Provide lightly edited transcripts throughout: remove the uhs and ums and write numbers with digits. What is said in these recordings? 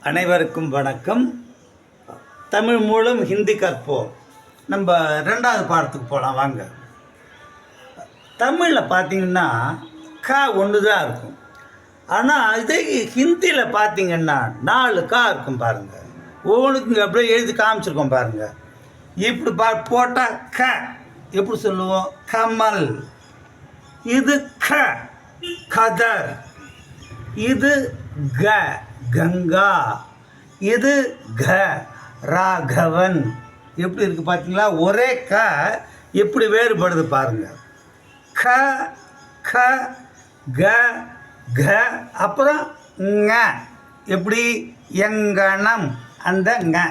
அனைவருக்கும் வணக்கம். தமிழ் மூலம் ஹிந்தி கற்போம். நம்ம ரெண்டாவது பாடத்துக்கு போகலாம் வாங்க. தமிழில் பார்த்தீங்கன்னா கா ஒன்று தான் இருக்கும். ஆனால் இதே ஹிந்தியில் பார்த்தீங்கன்னா 4 கா இருக்கும் பாருங்கள். ஒவ்வொன்றுக்கு அப்படியே எழுதி காமிச்சிருக்கோம் பாருங்கள். இப்படி போட்டால் க எப்படி சொல்லுவோம்? கமல். இது க கதர். இது க கங்கா. இது க ராகவன். எப்படி இருக்குது பார்த்தீங்களா? ஒரே க எப்படி வேறுபடுது பாருங்கள். க க க க அப்புறம் ங எப்படி எங்கனம் அந்த ங.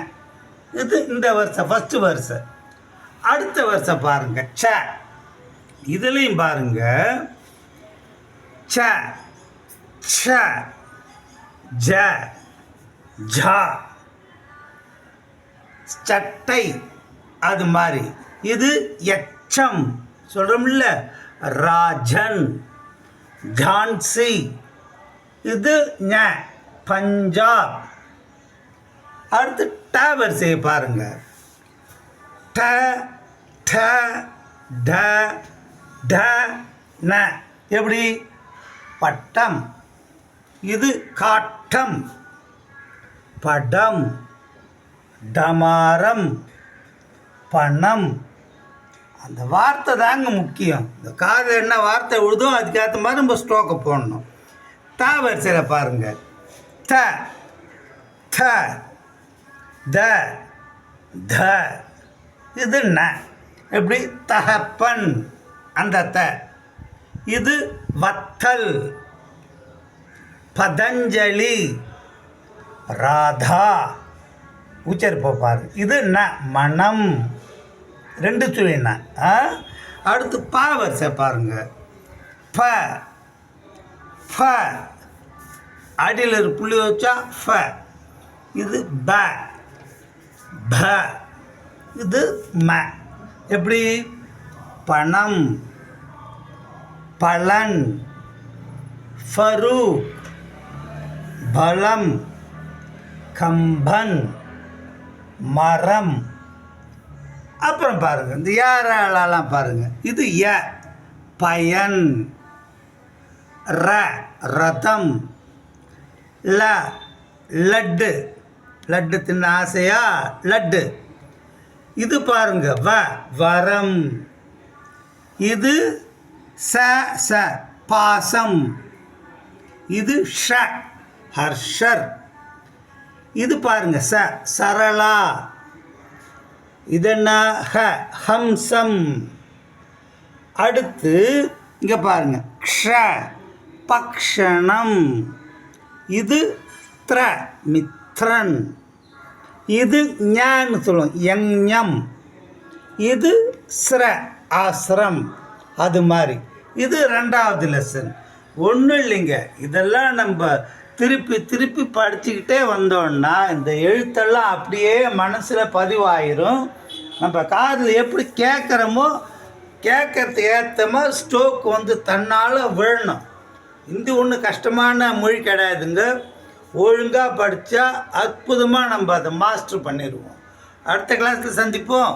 இது இந்த வருஷம் ஃபஸ்ட்டு வருஷம். அடுத்த வருஷம் பாருங்கள் ச. இதுலேயும் பாருங்கள் ச ச ஜ ஜா சட்டை அது மாதிரி. இது எச்சம் சொல்கிறோம்ல ராஜன் ஜான்சி. இது ஞ பஞ்சாப். அடுத்து ட வரிசையை பாருங்க. ட ட ட ட ந எப்படி பட்டம். இது காட்டம் படம் டமாரம் பணம். அந்த வார்த்தை தாங்க முக்கியம். இந்த காதில் என்ன வார்த்தை விழுதோ அதுக்கேற்ற மாதிரி நம்ம ஸ்ட்ரோக்கை போடணும். த வரிசையில் பாருங்கள். த த த த இது ந எப்படி தகப்பன் அந்த த. இது வத்தல் பதஞ்சலி ராதா. உச்சரிப்பை பாரு. இது ந மனம். 2 சொல்லின. அடுத்து பா வரிசை பாருங்க. ப ஃப அடியில் ஒரு புள்ளி வச்சா ஃப. இது ப ப. இது ம எப்படி பணம் பலன் ஃபரூக் பலம் கம்பன் மரம். அப்புறம் பாருங்கள் இந்த யாரெல்லாம் பாருங்கள். இது ய பயன் ர ரதம் ல லட்டு. லட்டு தின்ன ஆசையா லட்டு. இது பாருங்க வ வரம். இது ச ச பாசம். இது ஷ ஹர்ஷர். இது பாருங்க ச சரளா. இதென்ன ஹ ஹம்சம். அடுத்து இங்கே பாருங்க க்ஷ பக்ஷணம். இது த்ர மித்ரன். இது ஞான்னு சொல்லுவோம் யங்ஞம். இது ஸ்ர ஆசிரம் அது மாதிரி. இது 2வது லெசன். ஒன்றும் இல்லைங்க. இதெல்லாம் நம்ம திருப்பி திருப்பி படிச்சுக்கிட்டே வந்தோன்னா இந்த எழுத்தெல்லாம் அப்படியே மனசில் பதிவாயிரும். நம்ம காதில் எப்படி கேட்குறோமோ கேட்கறதுக்கு ஏற்ற மாதிரி ஸ்ட்ரோக் வந்து தன்னால் விழணும். ஹிந்தி ஒன்றும் கஷ்டமான மொழி கிடையாதுங்க. ஒழுங்காக படித்தா அற்புதமாக நம்ம அதை மாஸ்டர் பண்ணிடுவோம். அடுத்த கிளாஸில் சந்திப்போம்.